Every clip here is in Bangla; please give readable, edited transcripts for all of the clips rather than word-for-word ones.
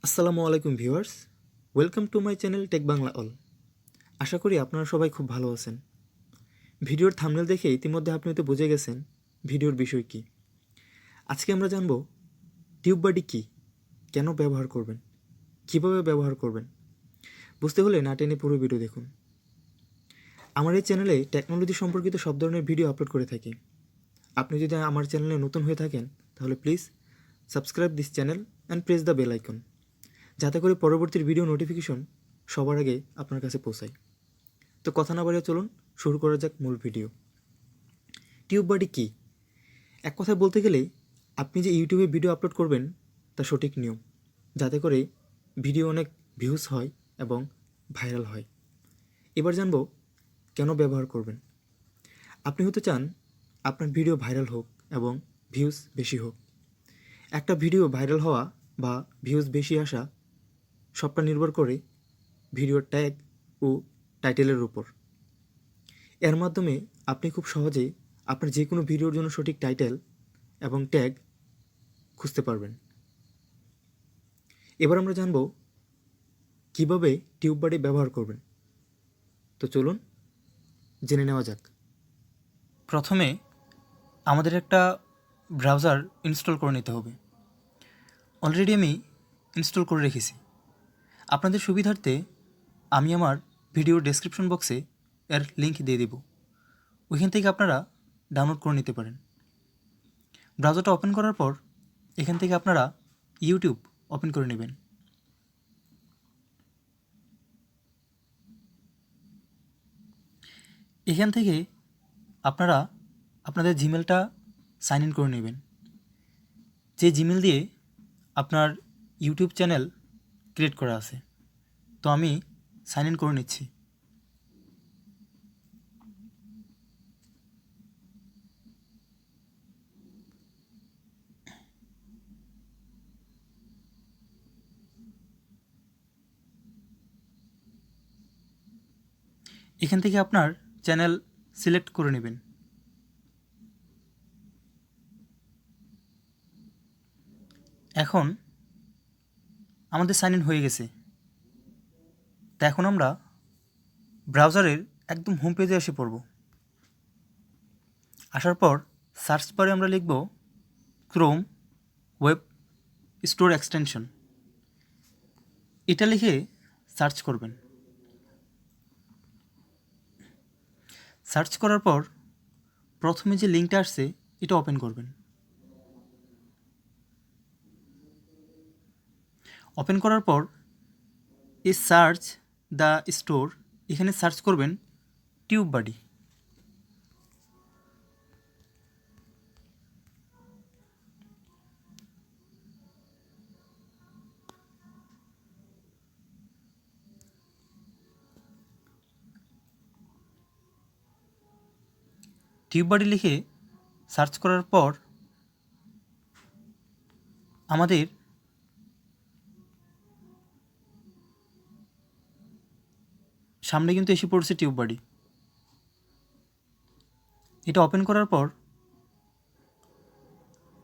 আসসালামু আলাইকুম viewers, welcome to my channel tech Bangla all. আশা করি আপনারা সবাই খুব ভালো আছেন। ভিডিওর থাম্বনেল দেখে ইতিমধ্যে আপনি হয়তো বুঝে গেছেন ভিডিওর বিষয় কী। আজকে আমরা জানব টিউব বাডি কী, কেন ব্যবহার করবেন, কিভাবে ব্যবহার করবেন। বুঝতে হলে না টেনে পুরো ভিডিও দেখুন। আমার এই চ্যানেলে টেকনোলজি সম্পর্কিত সব ধরনের ভিডিও আপলোড করে থাকি। আপনি যদি আমার চ্যানেলে নতুন হয়ে থাকেন তাহলে please subscribe this channel and press the bell icon, যাতে করে পরবর্তী ভিডিও নোটিফিকেশন সবার আগে আপনার কাছে পৌঁছায়। তো কথা না বাড়িয়ে চলুন শুরু করা যাক মূল ভিডিও। টিউব বাডি কী? এক কথায় বলতে গেলে আপনি যে ইউটিউবে ভিডিও আপলোড করবেন তা সঠিক নিয়ম, যাতে করে ভিডিও অনেক ভিউজ হয় এবং ভাইরাল হয়। এবার জানব কেন ব্যবহার করবেন। আপনি হতে চান আপনার ভিডিও ভাইরাল হোক এবং ভিউজ বেশি হোক। একটা ভিডিও ভাইরাল হওয়া বা ভিউজ বেশি আসা সবটা নির্ভর করে ভিডিওর ট্যাগ ও টাইটেলের উপর। এর মাধ্যমে আপনি খুব সহজেই আপনার যে কোনো ভিডিওর জন্য সঠিক টাইটেল এবং ট্যাগ খুঁজতে পারবেন। এবার আমরা জানব কীভাবে টিউব বাডি ব্যবহার করবেন। তো চলুন জেনে নেওয়া যাক। প্রথমে আমাদের একটা ব্রাউজার ইনস্টল করে নিতে হবে। অলরেডি আমি ইনস্টল করে রেখেছি। আপনাদের সুবিধার্থে আমি আমার ভিডিওর ডেসক্রিপশন বক্সে এর লিঙ্ক দিয়ে দেব, ওইখান থেকে আপনারা ডাউনলোড করে নিতে পারেন। ব্রাউজারটা ওপেন করার পর এখান থেকে আপনারা ইউটিউব ওপেন করে নেবেন। এখান থেকে আপনারা আপনাদের জিমেলটা সাইন ইন করে নেবেন, যে জিমেল দিয়ে আপনার ইউটিউব চ্যানেল ক্রিয়েট করা আছে। তো আমি সাইন ইন করে নিচ্ছি। এখান থেকে আপনার চ্যানেল সিলেক্ট করে নেবেন। এখন আমাদের সাইন ইন হয়ে গেছে। তো এখন আমরা ব্রাউজারের একদম হোম পেজে এসে পড়ব। আসার পর সার্চ বারে আমরা লিখব ক্রোম ওয়েব স্টোর এক্সটেনশন। এটা লিখে সার্চ করবেন। সার্চ করার পর প্রথমে যে লিঙ্কটা আসছে এটা ওপেন করবেন। ওপেন করার পর এই সার্চ দ্য স্টোর, এখানে সার্চ করবেন টিউব বাডি। টিউব বাডি লিখে সার্চ করার পর আমাদের সামনে কিন্তু এসে পড়ছে টিউব বাডি। এটা ওপেন করার পর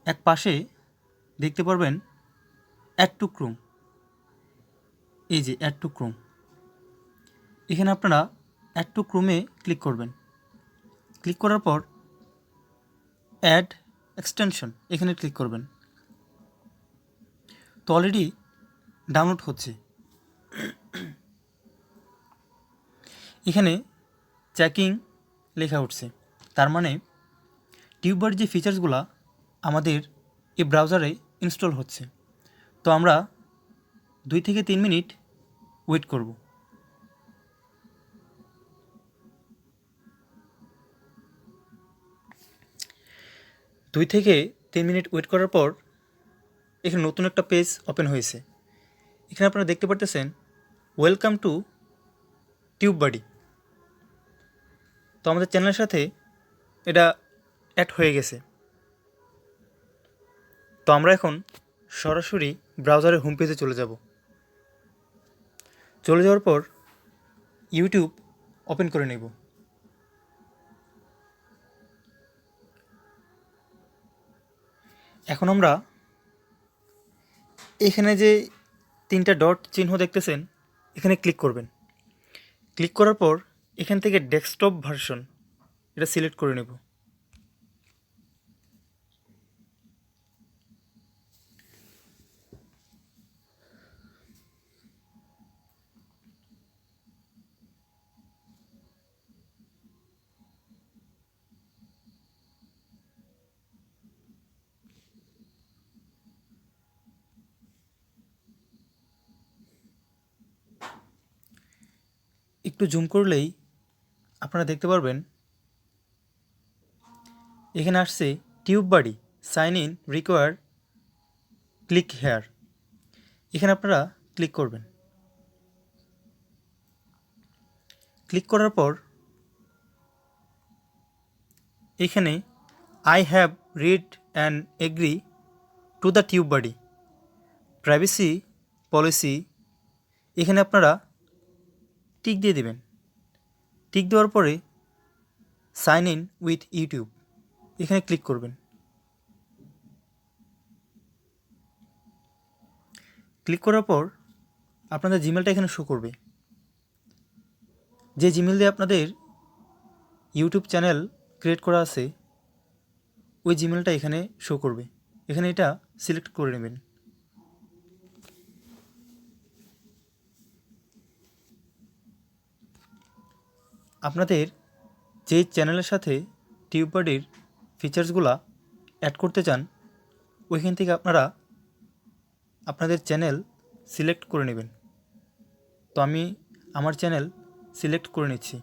এক পাশে দেখতে পারবেন অ্যাড টু ক্রোম। এই যে অ্যাড টু ক্রোম, এখানে আপনারা অ্যাড টু ক্রোমে ক্লিক করবেন। ক্লিক করার পর অ্যাড এক্সটেনশন এখানে ক্লিক করবেন। তো অলরেডি ডাউনলোড হচ্ছে। এখানে চেকিং লেখা উঠছে, তার মানে টিউবার যে ফিচার্সগুলো আমাদের এই ব্রাউজারে ইনস্টল হচ্ছে। তো আমরা 2 থেকে 3 মিনিট ওয়েট করব। দুই থেকে 3 মিনিট ওয়েট করার পর এখানে নতুন একটা পেজ ওপেন হয়েছে। এখানে আপনারা দেখতে পারতেছেন ওয়েলকাম টু টিউব বাডি। তো আমাদের চ্যানেলের সাথে এটা অ্যাড হয়ে গেছে। তো আমরা এখন সরাসরি ব্রাউজারের হোম পেজে চলে যাব। চলে যাওয়ার পর ইউটিউব ওপেন করে নেব। এখন আমরা এখানে যে তিনটা ডট চিহ্ন দেখতেছেন, এখানে ক্লিক করবেন। ক্লিক করার পর এখান থেকে ডেস্কটপ ভার্সন এটা সিলেক্ট করে নেব। একটু জুম করলেই আপনারা দেখতে পারবেন এখানে আসছে TubeBuddy sign in require click here. এখানে আপনারা ক্লিক করবেন। ক্লিক করার পর এখানে I have read and agree to the TubeBuddy privacy policy, এখানে আপনারা টিক দিয়ে দেবেন। টিক দেওয়ার পরে সাইন ইন উইথ ইউটিউব এখানে ক্লিক করবেন। ক্লিক করার পর আপনাদের জিমেলটা এখানে শো করবে। যে জিমেল দিয়ে আপনাদের ইউটিউব চ্যানেল ক্রিয়েট করা আছে ওই জিমেলটা এখানে শো করবে। এখানে এটা সিলেক্ট করে নেবেন। আপনাদের যে চ্যানেলের সাথে টিউববাডির ফিচার্সগুলো অ্যাড করতে চান ওইখান থেকে আপনারা আপনাদের চ্যানেল সিলেক্ট করে নেবেন। তো আমি আমার চ্যানেল সিলেক্ট করে নিচ্ছি।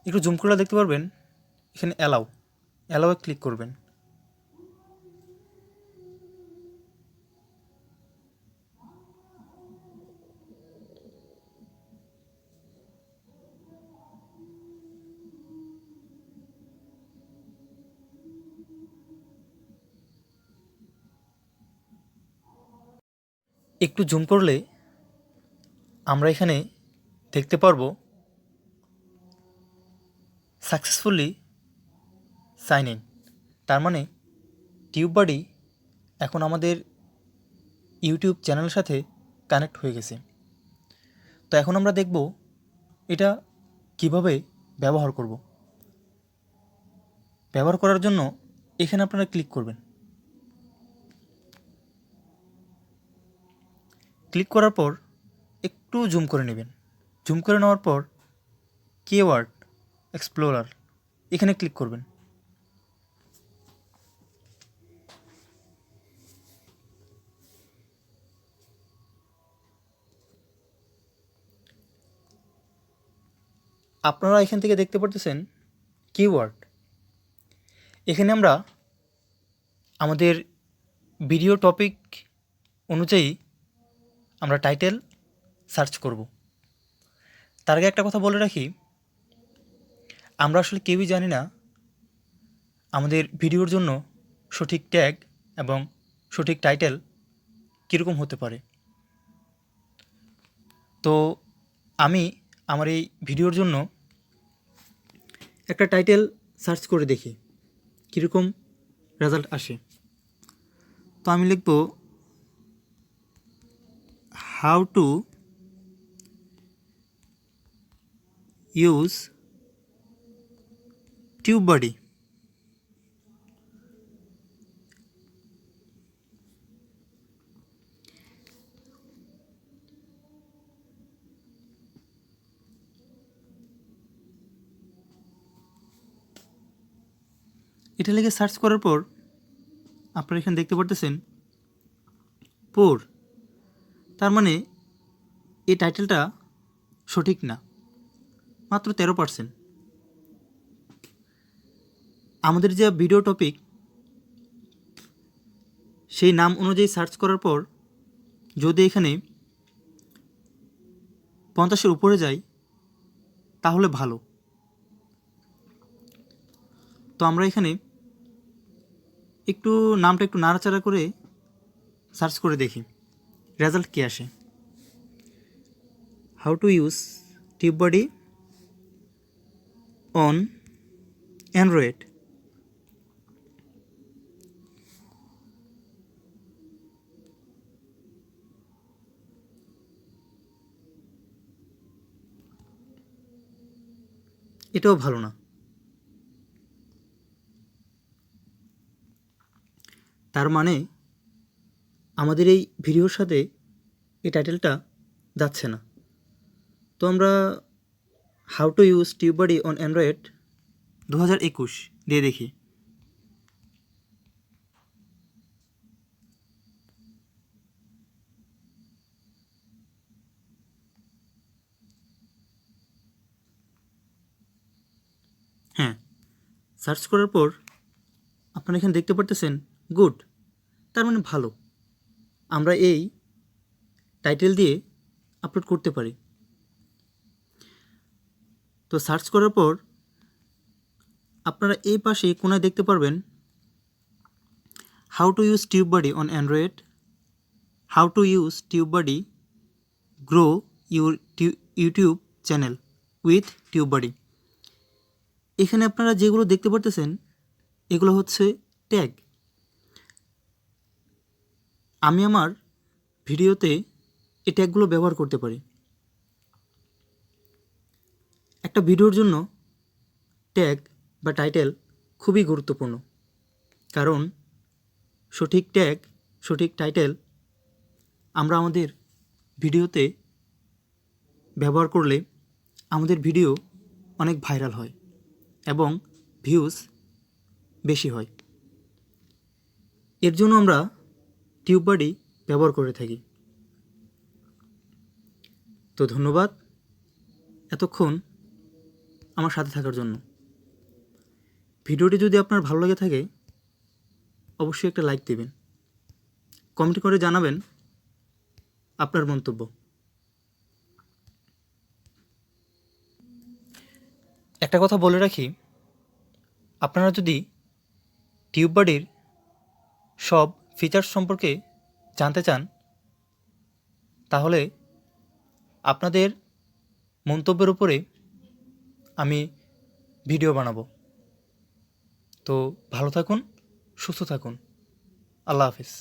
একটু জুম করে দেখতে পারবেন এখানে অ্যালাউয়ে ক্লিক করবেন। একটু জুম করলে আমরা এখানে দেখতে পারবো সাকসেসফুলি সাইন ইন। তার মানে টিউববাডি এখন আমাদের ইউটিউব চ্যানেলের সাথে কানেক্ট হয়ে গেছে। তো এখন আমরা দেখব এটা কিভাবে ব্যবহার করব। ব্যবহার করার জন্য এখানে আপনারা ক্লিক করবেন। ক্লিক করার পর একটু জুম করে নেবেন। জুম করে নেওয়ার পর কিওয়ার্ড এক্সপ্লোরার এখানে ক্লিক করবেন। আপনারা এখান থেকে দেখতে পারতেছেন কিওয়ার্ড। এখানে আমরা আমাদের ভিডিও টপিক অনুযায়ী আমরা টাইটেল সার্চ করব। তার আগে একটা কথা বলে রাখি, আমরা আসলে কেউই জানি না আমাদের ভিডিওর জন্য সঠিক ট্যাগ এবং সঠিক টাইটেল কীরকম হতে পারে। তো আমি আমার এই ভিডিওর জন্য একটা টাইটেল সার্চ করে দেখি কীরকম রেজাল্ট আসে। তো আমি লিখব হাউ টু ইউজ টিউববাডি। এটা লিখে সার্চ করার পর আপনারা এখানে দেখতে পারতেছেন পোর, তার মানে এই টাইটেলটা সঠিক না, মাত্র 13%। আমাদের যে ভিডিও টপিক সেই নাম অনুযায়ী সার্চ করার পর যদি এখানে 50-এর উপরে যায় তাহলে ভালো। তো আমরা এখানে একটু নামটা একটু নাড়াচাড়া করে সার্চ করে দেখি রেজাল্ট কী আসে। How to use TubeBuddy on Android. এটাও ভালো না। তার মানে আমাদের এই ভিডিওর সাথে এই টাইটেলটা যাচ্ছে না। তো আমরা how to use TubeBuddy on Android 2021 দিয়ে দেখি। হ্যাঁ, সার্চ করার পর আপনারা এখানে দেখতে পারতেছেন গুড, তার মানে ভালো। আমরা এই টাইটেল দিয়ে আপলোড করতে পারি। তো সার্চ করার পর আপনারা এই পাশে কোনায় দেখতে পারবেন how to use TubeBuddy on Android, how to use TubeBuddy, grow your YouTube channel with TubeBuddy. এখানে আপনারা যেগুলো দেখতে পারতেছেন এগুলো হচ্ছে ট্যাগ। আমি আমার ভিডিওতে এই ট্যাগগুলো ব্যবহার করতে পারি। একটা ভিডিওর জন্য ট্যাগ বা টাইটেল খুবই গুরুত্বপূর্ণ, কারণ সঠিক ট্যাগ, সঠিক টাইটেল আমরা আমাদের ভিডিওতে ব্যবহার করলে আমাদের ভিডিও অনেক ভাইরাল হয় এবং ভিউজ বেশি হয়। এর জন্য আমরা টিউববাডি ব্যবহার করে থাকি। তো ধন্যবাদ এতক্ষণ আমার সাথে থাকার জন্য। ভিডিওটি যদি আপনার ভালো লেগে থাকে অবশ্যই একটা লাইক দেবেন, কমেন্ট করে জানাবেন আপনার মন্তব্য। একটা কথা বলে রাখি, আপনারা যদি টিউববাডির সব ফিচার্স সম্পর্কে জানতে চান তাহলে আপনাদের মন্তব্যের উপরে আমি ভিডিও বানাবো। তো ভালো থাকুন, সুস্থ থাকুন। আল্লাহ হাফিজ।